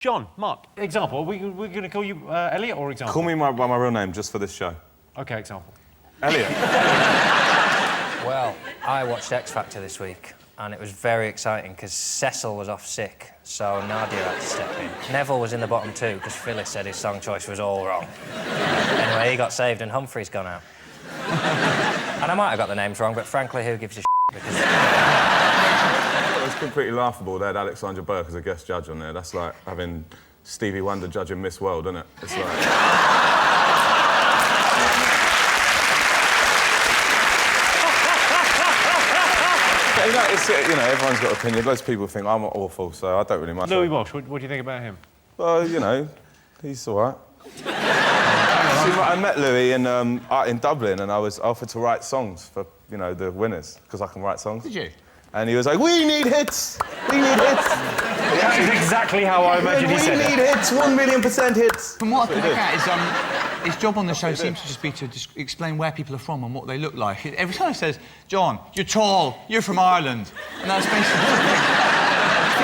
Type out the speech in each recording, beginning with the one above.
John, Mark, example. We're going to call you Elliot or example? Call me by my real name just for this show. OK, example. Elliot. Well, I watched X Factor this week, and it was very exciting because Cecil was off sick, so Nadia had to step in. Neville was in the bottom two because Phyllis said his song choice was all wrong. Anyway, he got saved and Humphrey's gone out. And I might have got the names wrong, but frankly, who gives a because... It was completely laughable. They had Alexandra Burke as a guest judge on there. That's like having Stevie Wonder judging Miss World, isn't it? It's like... everyone's got opinion. Loads of people think I'm awful, so I don't really mind. Louis Walsh, what do you think about him? Well, he's all right. I met Louis in Dublin, and I was offered to write songs for, the winners, because I can write songs. Did you? And he was like, we need hits! We need hits! That is exactly how I imagined he said it. We need hits, 1,000,000% hits. From what I can look at, his job on the show seems to just be to explain where people are from and what they look like. Every time he says, John, you're tall, you're from Ireland. And that's basically...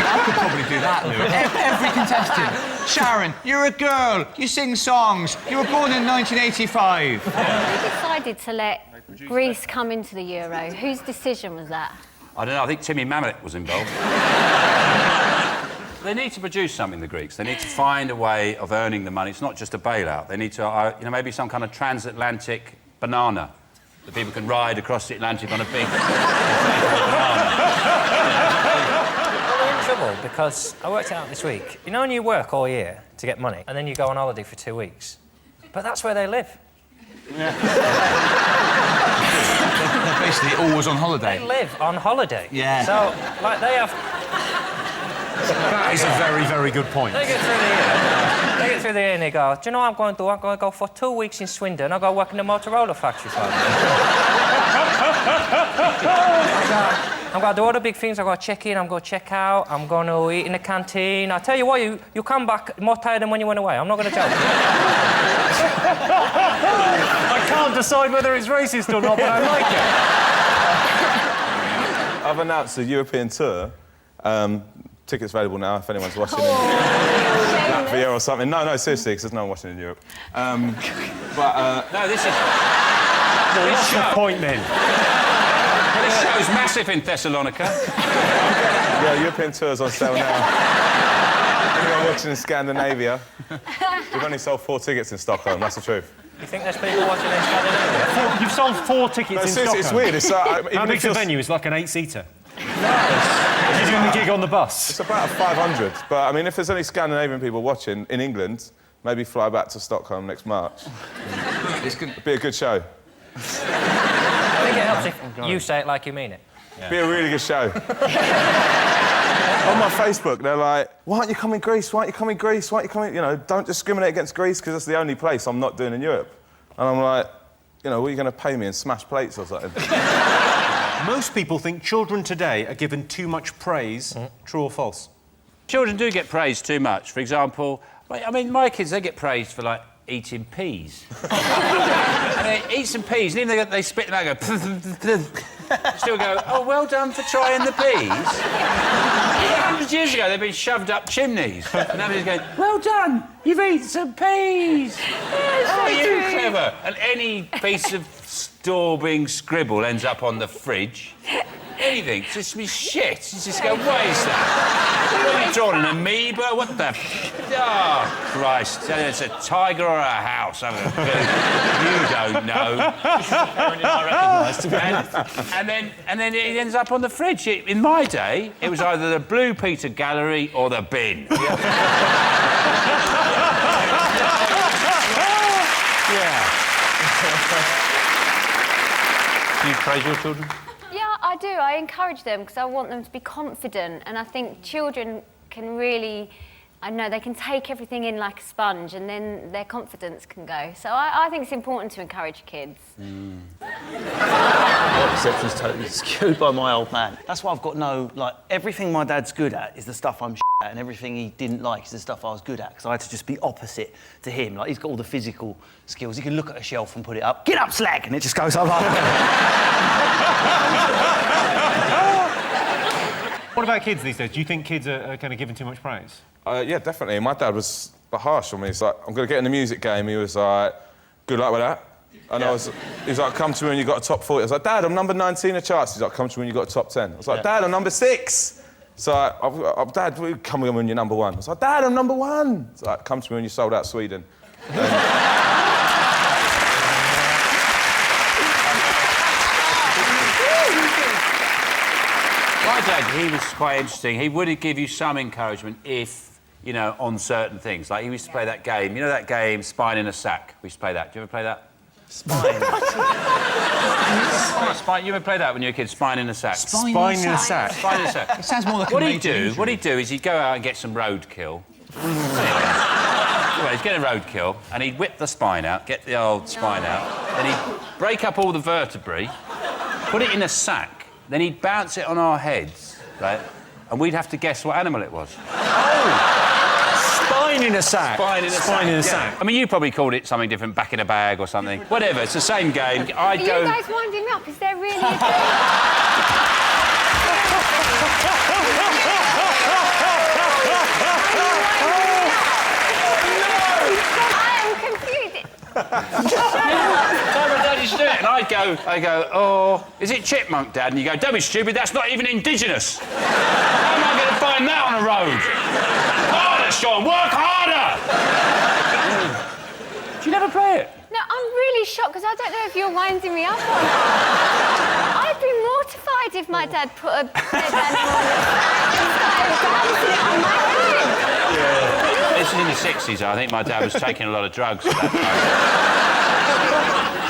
I could probably do that, Lou. Every contestant. Sharon, you're a girl, you sing songs, you were born in 1985. Who decided to let Greece come into the Euro? Whose decision was that? I don't know, I think Timmy Mamet was involved. They need to produce something, the Greeks. They need to find a way of earning the money. It's not just a bailout. They need to, maybe some kind of transatlantic banana that people can ride across the Atlantic on a big banana. Well, we're in trouble because I worked it out this week. When you work all year to get money and then you go on holiday for 2 weeks, but that's where they live. Yeah. They're basically always on holiday. They live on holiday. Yeah. So, they have... That is a very, very good point. They get through the year and they go, do you know what I'm going to do? I'm going to go for 2 weeks in Swindon. I'll go work in the Motorola factory for I'm going to do all the big things. I'm going to check in, I'm going to check out, I'm going to eat in the canteen. I tell you what, you come back more tired than when you went away. I'm not going to joke. I can't decide whether it's racist or not, but I like it. I've announced a European tour. Tickets available now if anyone's watching in Latvia or something. No, seriously, because there's no one watching in Europe. No, this is... What's the point, then? This show's massive in Thessalonica. Yeah, European tour's on sale now. Anyone watching in Scandinavia? We've only sold 4 tickets in Stockholm, that's the truth. You think there's people watching in Scandinavia? You've sold 4 tickets in Stockholm? It's weird. It's, how big's the venue? It's like an 8-seater. You're doing the gig on the bus? It's about 500. But, if there's any Scandinavian people watching in England, maybe fly back to Stockholm next March. It'd be a good show. I think it helps if you say it like you mean it. Yeah. Be a really good show. On my Facebook, they're like, why aren't you coming Greece? Why aren't you coming Greece? Why aren't you coming... don't discriminate against Greece because that's the only place I'm not doing in Europe. And I'm like, what are you going to pay me in smash plates or something? Most people think children today are given too much praise. True or false? Children do get praised too much. For example, my kids, they get praised for, eating peas. And they eat some peas, and even they spit them out and go... Still go, oh, well done for trying the peas. 100 years ago, they'd been shoved up chimneys. And now they're going, well done, you've eaten some peas. Oh, you're clever. And any piece of daubing scribble ends up on the fridge. Anything, just be shit. You just go, what is that? What are you drawing, an amoeba? What the... Oh, Christ. It's a tiger or a house. I you don't know. And then it ends up on the fridge. In my day, it was either the Blue Peter Gallery or the bin. Do you praise your children? Yeah, I do. I encourage them because I want them to be confident, and I think children can really... they can take everything in like a sponge and then their confidence can go. So I think it's important to encourage kids. My perception's totally skewed by my old man. That's why I've got everything my dad's good at is the stuff I'm at, and everything he didn't like is the stuff I was good at, because I had to just be opposite to him. He's got all the physical skills. He can look at a shelf and put it up. Get up, slag! And it just goes up like that. What about kids these days? Do you think kids are kind of given too much praise? Yeah, definitely. My dad was harsh on me. He's like, I'm going to get in the music game. He was like, good luck with that. And he was like, come to me when you got a top 40. I was like, Dad, I'm number 19 in the charts. He's like, come to me when you got a top 10. I was like, Dad, I'm number 6. So Dad, come to me when you're number 1. I was like, Dad, I'm number 1. It's like, come to me when you sold out Sweden. My dad, he was quite interesting. He would give you some encouragement if, you know, on certain things. Like, he used to play that game. You know that game, Spine in a Sack? We used to play that. Do you ever play that? Spine. You ever play that when you were a kid? Spine in a Sack. Spine in a sack. Spine in a Sack. It sounds more like What he'd do is he'd go out and get some roadkill. Well, he'd get a roadkill and he'd whip the spine out, get the old spine out, then he'd break up all the vertebrae, put it in a sack, then he'd bounce it on our heads, right? And we'd have to guess what animal it was. Spine in a sack. Spine in a Spine in a yeah. sack. I mean, you probably called it something different, back in a bag or something. Whatever, it's the same game. I'd Are go... you guys winding me up? Is there really a game? I am confused. No, my dad used to do it, and I'd go, oh, is it chipmunk, Dad? And you go, don't be stupid, that's not even indigenous. How am I going to find that on a road? Harder, Sean, work harder! Do you never play it? No, I'm really shocked because I don't know if you're winding me up or not. I'd be mortified if my dad put a dead animal and started bouncing it on my head. This is in the 60s, I think my dad was taking a lot of drugs at that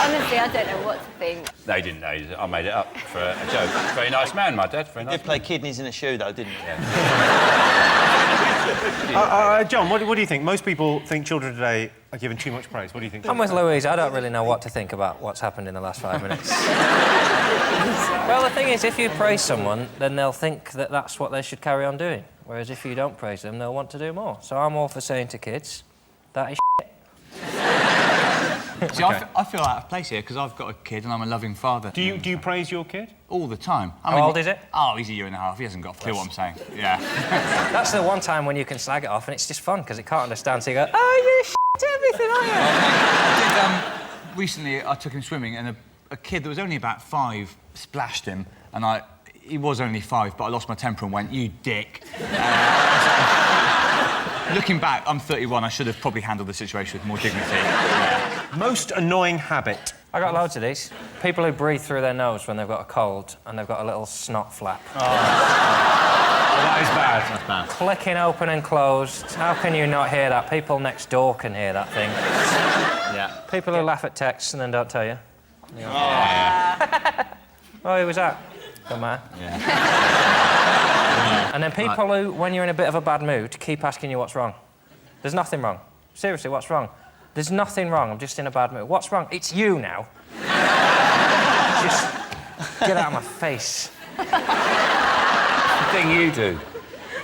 time. Honestly, I don't know what to think. No, he didn't know. I made it up for a joke. Very nice man, my dad. Very nice. Did play kidneys in a shoe, though, didn't he? John, what do you think? Most people think children today are given too much praise. What do you think? I'm with Louise. I don't really know what to think about what's happened in the last 5 minutes. Well, the thing is, if you praise someone, then they'll think that that's what they should carry on doing. Whereas if you don't praise them, they'll want to do more. So I'm all for saying to kids, that is shit. See, I feel out of place here because I've got a kid and I'm a loving father. Do you praise your kid? All the time. How old is it? Oh, he's a year and a half. He hasn't got a clue what I'm saying. Yeah. That's the one time when you can slag it off and it's just fun because it can't understand, so you go, oh, you're shit to everything, aren't you? Recently, I took him swimming and a kid that was only about 5 splashed him and he was only 5, but I lost my temper and went, you dick. Looking back, I'm 31. I should have probably handled the situation with more dignity. Yeah. Most annoying habit. I got loads of these. People who breathe through their nose when they've got a cold and they've got a little snot flap. Oh, that is bad. That's bad. Clicking open and closed. How can you not hear that? People next door can hear that thing. Yeah. People who laugh at texts and then don't tell you. Oh, who was that? Don't matter. Yeah. And then people who, when you're in a bit of a bad mood, keep asking you what's wrong. There's nothing wrong. Seriously, what's wrong? There's nothing wrong. I'm just in a bad mood. What's wrong? It's you now. Just get out of my face. The thing you do.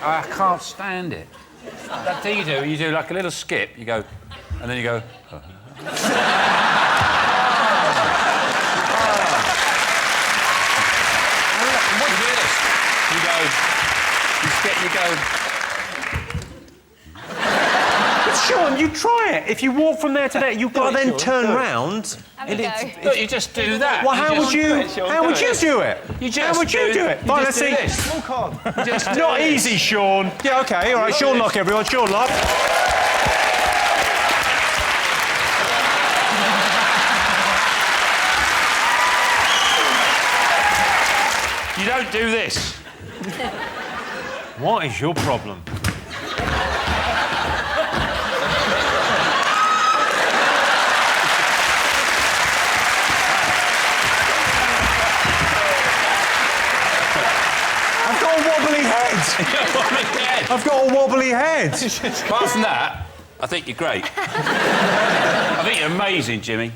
I can't stand it. That thing you do like a little skip, you go, and then you go... You go... But Sean, you try it. If you walk from there to there, you've got to then turn round. Have a go. Look, you just do that. Well, how would you do it? You just How would you do it? Fine, let's see. Not easy, Sean. Yeah, OK, all right. Sean Lock, everyone. Sean Lock. You don't do this. What is your problem? I've got a wobbly head. I've got a wobbly head. Apart from that, I think you're great. I think you're amazing, Jimmy.